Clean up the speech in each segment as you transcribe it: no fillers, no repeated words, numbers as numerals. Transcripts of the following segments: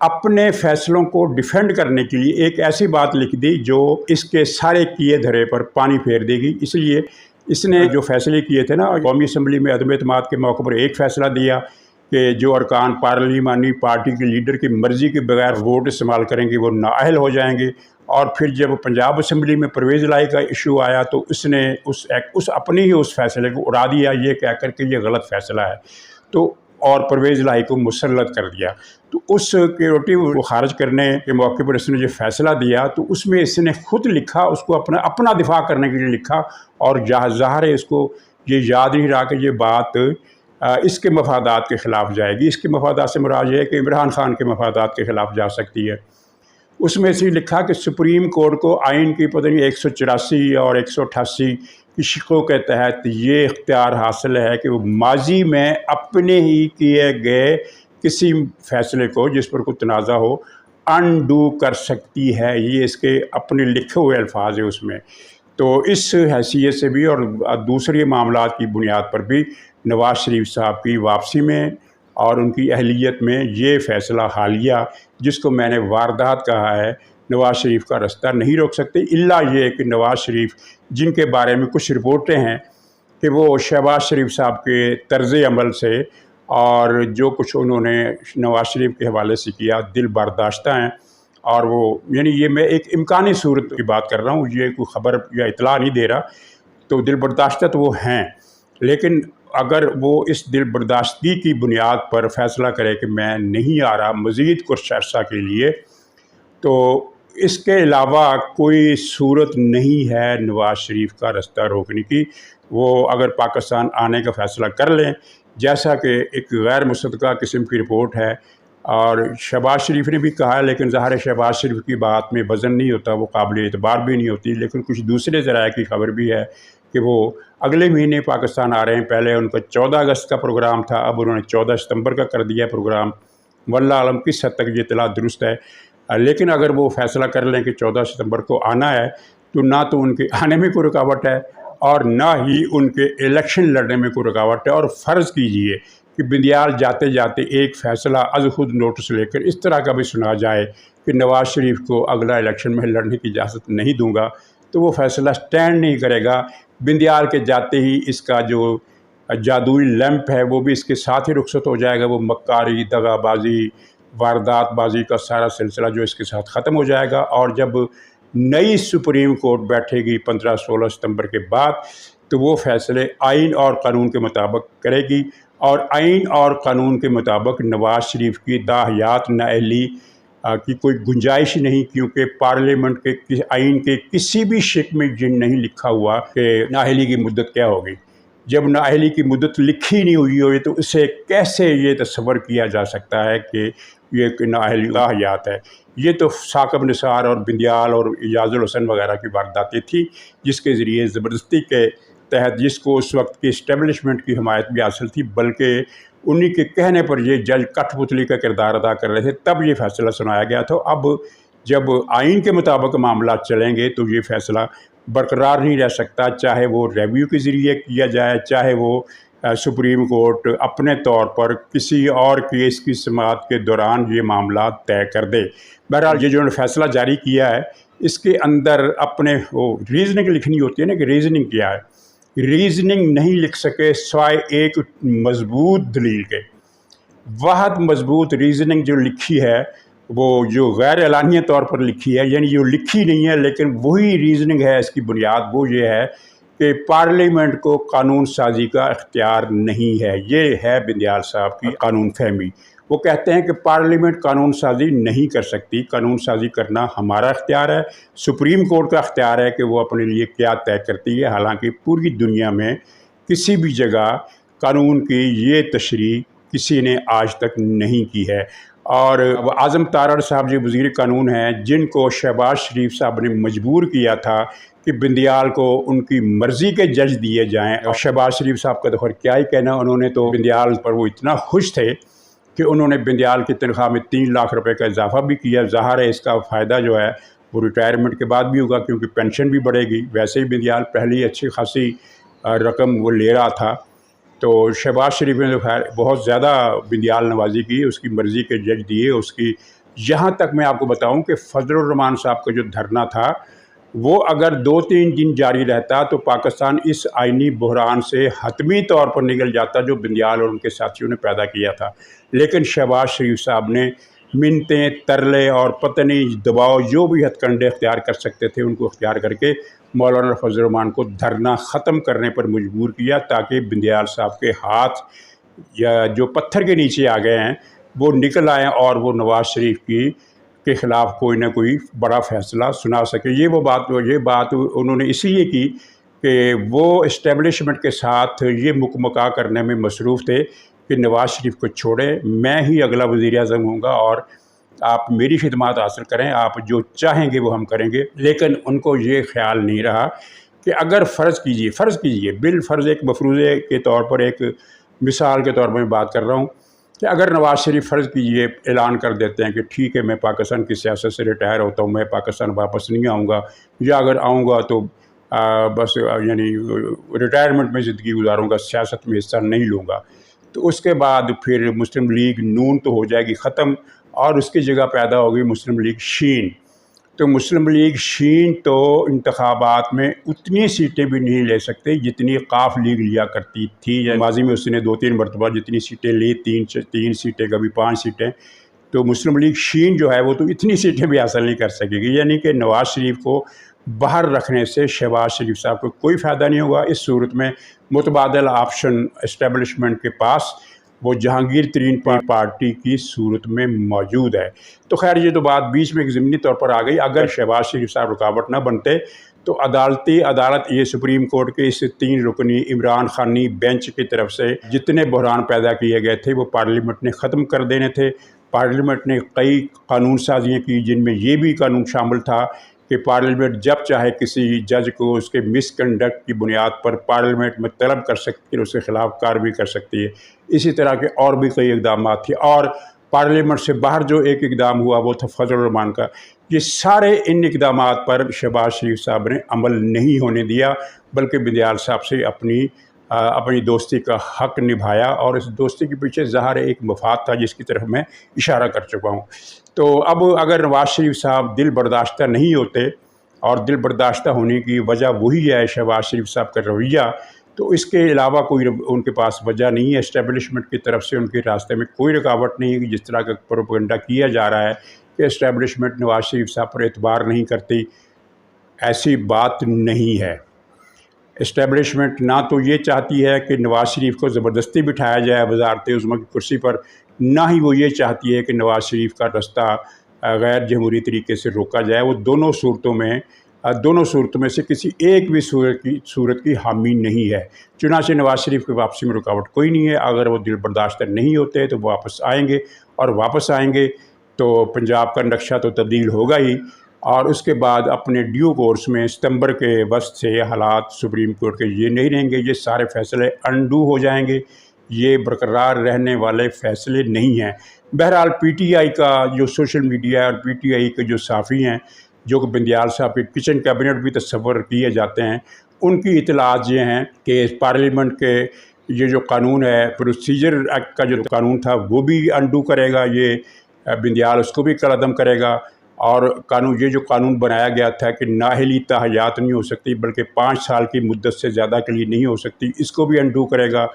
اپنے فیصلوں کو ڈیفینڈ کرنے کے لیے ایک ایسی بات لکھ دی جو اس کے سارے کیے دھرے پر پانی پھیر دے گی۔ اس لیے اس نے جو فیصلے کیے تھے نا، قومی اسمبلی میں عدم اعتماد کے موقع پر ایک فیصلہ دیا کہ جو ارکان پارلیمانی پارٹی کے لیڈر کی مرضی کے بغیر ووٹ استعمال کریں گے وہ نااہل ہو جائیں گے، اور پھر جب پنجاب اسمبلی میں پرویز الہی کا ایشو آیا تو اس نے اپنی ہی اس فیصلے کو اڑا دیا یہ کہہ کر کہ یہ غلط فیصلہ ہے، تو اور پرویز الہی کو مسلط کر دیا۔ تو اس سیکورٹی کو خارج کرنے کے موقع پر اس نے جو فیصلہ دیا تو اس میں اس نے خود لکھا، اس کو اپنا دفاع کرنے کے لیے لکھا، اور ظاہر ہے اس کو یہ یاد نہیں رہا کہ یہ بات اس کے مفادات کے خلاف جائے گی۔ اس کے مفادات سے مراد یہ ہے کہ عمران خان کے مفادات کے خلاف جا سکتی ہے۔ اس میں اس نے لکھا کہ سپریم کورٹ کو آئین کی پتہ نہیں 184 اور 188 کی شقوں کے تحت یہ اختیار حاصل ہے کہ وہ ماضی میں اپنے ہی کیے گئے کسی فیصلے کو جس پر کوئی تنازع ہو انڈو کر سکتی ہے۔ یہ اس کے اپنے لکھے ہوئے الفاظ ہیں اس میں۔ تو اس حیثیت سے بھی اور دوسرے معاملات کی بنیاد پر بھی نواز شریف صاحب کی واپسی میں اور ان کی اہلیت میں یہ فیصلہ حالیہ جس کو میں نے واردات کہا ہے، نواز شریف کا رستہ نہیں روک سکتے، الا یہ کہ نواز شریف جن کے بارے میں کچھ رپورٹیں ہیں کہ وہ شہباز شریف صاحب کے طرز عمل سے اور جو کچھ انہوں نے نواز شریف کے حوالے سے کیا دل برداشتہ ہیں، اور وہ یعنی یہ میں ایک امکانی صورت کی بات کر رہا ہوں، یہ کوئی خبر یا اطلاع نہیں دے رہا، تو دل برداشتہ تو وہ ہیں، لیکن اگر وہ اس دل برداشتگی کی بنیاد پر فیصلہ کرے کہ میں نہیں آ رہا مزید کچھ عرصہ کے لیے، تو اس کے علاوہ کوئی صورت نہیں ہے نواز شریف کا رستہ روکنے کی۔ وہ اگر پاکستان آنے کا فیصلہ کر لیں، جیسا کہ ایک غیر مصدقہ قسم کی رپورٹ ہے، اور شہباز شریف نے بھی کہا ہے، لیکن ظاہر شہباز شریف کی بات میں وزن نہیں ہوتا، وہ قابل اعتبار بھی نہیں ہوتی، لیکن کچھ دوسرے ذرائع کی خبر بھی ہے کہ وہ اگلے مہینے پاکستان آ رہے ہیں۔ پہلے ان کا 14 اگست کا پروگرام تھا، اب انہوں نے 14 ستمبر کا کر دیا پروگرام۔ واللہ عالم کس حد تک یہ اطلاع درست ہے، لیکن اگر وہ فیصلہ کر لیں کہ 14 ستمبر کو آنا ہے تو نہ تو ان کے آنے میں کوئی رکاوٹ ہے اور نہ ہی ان کے الیکشن لڑنے میں کوئی رکاوٹ ہے۔ اور فرض کیجئے کہ بندیال جاتے جاتے ایک فیصلہ از خود نوٹس لے کر اس طرح کا بھی سنا جائے کہ نواز شریف کو اگلا الیکشن میں لڑنے کی اجازت نہیں دوں گا، تو وہ فیصلہ سٹینڈ نہیں کرے گا۔ بندیال کے جاتے ہی اس کا جو جادوئی لیمپ ہے وہ بھی اس کے ساتھ ہی رخصت ہو جائے گا، وہ مکاری، دغا بازی، واردات بازی کا سارا سلسلہ جو اس کے ساتھ ختم ہو جائے گا۔ اور جب نئی سپریم کورٹ بیٹھے گی 15-16 ستمبر کے بعد تو وہ فیصلے آئین اور قانون کے مطابق کرے گی، اور آئین اور قانون کے مطابق نواز شریف کی تاحیات نااہلی کی کوئی گنجائش نہیں، کیونکہ پارلیمنٹ کے آئین کے کسی بھی شق میں جن نہیں لکھا ہوا کہ نااہلی کی مدت کیا ہوگی۔ جب نااہلی کی مدت لکھی نہیں ہوئی ہوئی تو اسے کیسے یہ تصور کیا جا سکتا ہے کہ یہ نااہلی تاحیات ہے؟ یہ تو ثاقب نثار اور بندیال اور اعجاز الحسن وغیرہ کی وارداتیں تھیں جس کے ذریعے زبردستی کے تحت جس کو اس وقت کی اسٹیبلشمنٹ کی حمایت بھی حاصل تھی، بلکہ انہی کے کہنے پر یہ جج کٹھ پتلی کا کردار ادا کر رہے تھے، تب یہ فیصلہ سنایا گیا تھا۔ اب جب آئین کے مطابق معاملات چلیں گے تو یہ فیصلہ برقرار نہیں رہ سکتا، چاہے وہ ریویو کے ذریعے کیا جائے، چاہے وہ سپریم کورٹ اپنے طور پر کسی اور کیس کی سماعت کے دوران یہ معاملات طے کر دے۔ بہرحال یہ جو فیصلہ جاری کیا ہے اس کے اندر اپنے وہ ریزننگ لکھنی ہوتی ہے نا کہ ریزننگ کیا ہے۔ ریزننگ نہیں لکھ سکے سوائے ایک مضبوط دلیل کے۔ واحد مضبوط ریزننگ جو لکھی ہے وہ جو غیر اعلانیہ طور پر لکھی ہے، یعنی جو لکھی نہیں ہے لیکن وہی ریزننگ ہے اس کی بنیاد، وہ یہ ہے کہ پارلیمنٹ کو قانون سازی کا اختیار نہیں ہے۔ یہ ہے بندیال صاحب کی قانون فہمی۔ وہ کہتے ہیں کہ پارلیمنٹ قانون سازی نہیں کر سکتی، قانون سازی کرنا ہمارا اختیار ہے، سپریم کورٹ کا اختیار ہے کہ وہ اپنے لیے کیا طے کرتی ہے۔ حالانکہ پوری دنیا میں کسی بھی جگہ قانون کی یہ تشریح کسی نے آج تک نہیں کی ہے۔ اور اعظم تارڑ صاحب جو وزیر قانون ہیں، جن کو شہباز شریف صاحب نے مجبور کیا تھا کہ بندیال کو ان کی مرضی کے جج دیے جائیں، اور شہباز شریف صاحب کا تو خیر کیا ہی کہنا، انہوں نے تو بندیال پر وہ اتنا خوش تھے کہ انہوں نے بندیال کی تنخواہ میں 3 لاکھ روپے کا اضافہ بھی کیا۔ ظاہر ہے اس کا فائدہ جو ہے وہ ریٹائرمنٹ کے بعد بھی ہوگا، کیونکہ پینشن بھی بڑھے گی۔ ویسے ہی بندیال پہلی اچھی خاصی رقم وہ لے رہا تھا، تو شہباز شریف نے تو خیر بہت زیادہ بندیال نوازی کی، اس کی مرضی کے جج دیے، اس کی یہاں تک میں آپ کو بتاؤں کہ فضل الرحمان صاحب کا جو دھرنا تھا وہ اگر 2-3 دن جاری رہتا تو پاکستان اس آئینی بحران سے حتمی طور پر نکل جاتا جو بندیال اور ان کے ساتھیوں نے پیدا کیا تھا۔ لیکن شہباز شریف صاحب نے منتیں، ترلے اور پتہ نہیں دباؤ جو بھی ہتھ کنڈے اختیار کر سکتے تھے ان کو اختیار کر کے مولانا فضل الرحمان کو دھرنا ختم کرنے پر مجبور کیا، تاکہ بندیال صاحب کے ہاتھ یا جو پتھر کے نیچے آ گئے ہیں وہ نکل آئیں اور وہ نواز شریف کے خلاف کوئی نہ کوئی بڑا فیصلہ سنا سکے۔ یہ بات انہوں نے اس لیے کی کہ وہ اسٹیبلشمنٹ کے ساتھ یہ مکمکا کرنے میں مصروف تھے کہ نواز شریف کو چھوڑیں، میں ہی اگلا وزیر اعظم ہوں گا اور آپ میری خدمات حاصل کریں، آپ جو چاہیں گے وہ ہم کریں گے۔ لیکن ان کو یہ خیال نہیں رہا کہ اگر فرض کیجئے بالفرض ایک مفروضے کے طور پر، ایک مثال کے طور پر میں بات کر رہا ہوں کہ اگر نواز شریف فرض کیجئے اعلان کر دیتے ہیں کہ ٹھیک ہے میں پاکستان کی سیاست سے ریٹائر ہوتا ہوں، میں پاکستان واپس نہیں آؤں گا، یا اگر آؤں گا تو بس یعنی ریٹائرمنٹ میں زندگی گزاروں گا، سیاست میں حصہ نہیں لوں گا، تو اس کے بعد پھر مسلم لیگ نون تو ہو جائے گی ختم اور اس کی جگہ پیدا ہوگی مسلم لیگ شین۔ تو مسلم لیگ شین تو انتخابات میں اتنی سیٹیں بھی نہیں لے سکتے جتنی قاف لیگ لیا کرتی تھی۔ ماضی میں اس نے 2-3 مرتبہ جتنی سیٹیں لی، 3 سیٹیں کبھی 5 سیٹیں، تو مسلم لیگ شین جو ہے وہ تو اتنی سیٹیں بھی حاصل نہیں کر سکے گی۔ یعنی کہ نواز شریف کو باہر رکھنے سے شہباز شریف صاحب کو کوئی فائدہ نہیں ہوگا۔ اس صورت میں متبادل آپشن اسٹیبلشمنٹ کے پاس وہ جہانگیر ترین پارٹی کی صورت میں موجود ہے۔ تو خیر یہ تو بات بیچ میں ایک ضمنی طور پر آ گئی۔ اگر شہباز شریف صاحب رکاوٹ نہ بنتے تو عدالت یہ سپریم کورٹ کے اس 3 رکنی عمران خانی بینچ کی طرف سے جتنے بحران پیدا کیے گئے تھے وہ پارلیمنٹ نے ختم کر دینے تھے۔ پارلیمنٹ نے کئی قانون سازیاں کی جن میں یہ بھی قانون شامل تھا کہ پارلیمنٹ جب چاہے کسی جج کو اس کے مس کنڈکٹ کی بنیاد پر پارلیمنٹ میں طلب کر سکتی ہے، اس کے خلاف کارروائی کر سکتی ہے۔ اسی طرح کے اور بھی کئی اقدامات تھے، اور پارلیمنٹ سے باہر جو ایک اقدام ہوا وہ تھا فضل الرحمان کا۔ یہ سارے ان اقدامات پر شہباز شریف صاحب نے عمل نہیں ہونے دیا، بلکہ بندیال صاحب سے اپنی دوستی کا حق نبھایا، اور اس دوستی کے پیچھے ظاہر ایک مفاد تھا جس کی طرف میں اشارہ کر چکا ہوں۔ تو اب اگر نواز شریف صاحب دل برداشتہ نہیں ہوتے، اور دل برداشتہ ہونے کی وجہ وہی ہے شہباز شریف صاحب کا رویہ، تو اس کے علاوہ کوئی ان کے پاس وجہ نہیں ہے۔ اسٹیبلشمنٹ کی طرف سے ان کے راستے میں کوئی رکاوٹ نہیں ہے، جس طرح کا پروپیگنڈا کیا جا رہا ہے کہ اسٹیبلشمنٹ نواز شریف صاحب پر اعتبار نہیں کرتی، ایسی بات نہیں ہے۔ اسٹیبلشمنٹ نہ تو یہ چاہتی ہے کہ نواز شریف کو زبردستی بٹھایا جائے وزارت عظمیٰ کی کرسی پر، نہ ہی وہ یہ چاہتی ہے کہ نواز شریف کا رستہ غیر جمہوری طریقے سے روکا جائے۔ وہ دونوں صورتوں میں سے کسی ایک بھی صورت کی حامی نہیں ہے۔ چنانچہ نواز شریف کی واپسی میں رکاوٹ کوئی نہیں ہے۔ اگر وہ دل برداشتہ نہیں ہوتے تو واپس آئیں گے، اور واپس آئیں گے تو پنجاب کا نقشہ تو تبدیل ہوگا ہی، اور اس کے بعد اپنے ڈیو کورس میں ستمبر کے وسط سے حالات سپریم کورٹ کے یہ نہیں رہیں گے، یہ سارے فیصلے انڈو ہو جائیں گے، یہ برقرار رہنے والے فیصلے نہیں ہیں۔ بہرحال پی ٹی آئی کا جو سوشل میڈیا اور پی ٹی آئی کے جو صحافی ہیں، جو کہ بندیال صاحب کے کچن کیبنٹ بھی تصور کیے جاتے ہیں، ان کی اطلاعات یہ ہیں کہ پارلیمنٹ کے یہ جو قانون ہے، پروسیجر ایکٹ کا جو قانون تھا وہ بھی انڈو کرے گا، یہ بندیال اس کو بھی کالعدم کرے گا، اور یہ جو قانون بنایا گیا تھا کہ نااہلی تاحیات نہیں ہو سکتی بلکہ 5 سال کی مدت سے زیادہ کے لیے نہیں ہو سکتی، اس کو بھی انڈو کرے گا،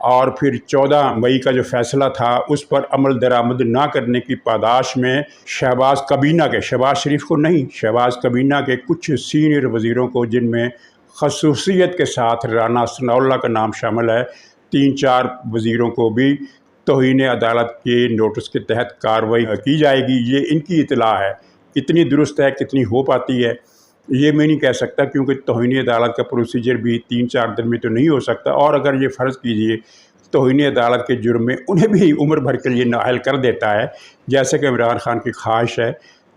اور پھر 14 مئی کا جو فیصلہ تھا اس پر عمل درآمد نہ کرنے کی پاداش میں شہباز شریف کو نہیں، شہباز کابینہ کے کچھ سینئر وزیروں کو، جن میں خصوصیت کے ساتھ رانا ثناء اللہ کا نام شامل ہے، 3-4 وزیروں کو بھی توہین عدالت کے نوٹس کے تحت کارروائی کی جائے گی۔ یہ ان کی اطلاع ہے، کتنی درست ہے، کتنی ہو پاتی ہے یہ میں نہیں کہہ سکتا، کیونکہ توہین عدالت کا پروسیجر بھی 3-4 دن میں تو نہیں ہو سکتا، اور اگر یہ فرض کیجئے توہین عدالت کے جرم میں انہیں بھی عمر بھر کے لیے نااہل کر دیتا ہے، جیسے کہ عمران خان کی خواہش ہے،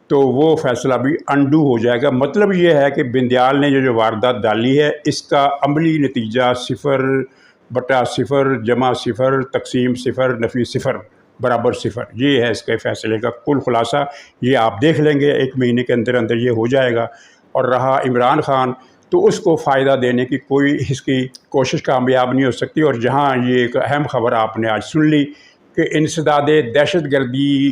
تو وہ فیصلہ بھی انڈو ہو جائے گا۔ مطلب یہ ہے کہ بندیال نے جو واردات ڈالی ہے، اس کا عملی نتیجہ 0/0 جمع 0 تقسیم 0 نفی 0 برابر 0، یہ ہے اس کے فیصلے کا کل خلاصہ۔ یہ آپ دیکھ لیں گے، 1 مہینے کے اندر اندر یہ ہو جائے گا۔ اور رہا عمران خان، تو اس کو فائدہ دینے کی کوئی اس کی کوشش کامیاب نہیں ہو سکتی۔ اور جہاں یہ ایک اہم خبر آپ نے آج سن لی کہ انسداد دہشت گردی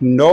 9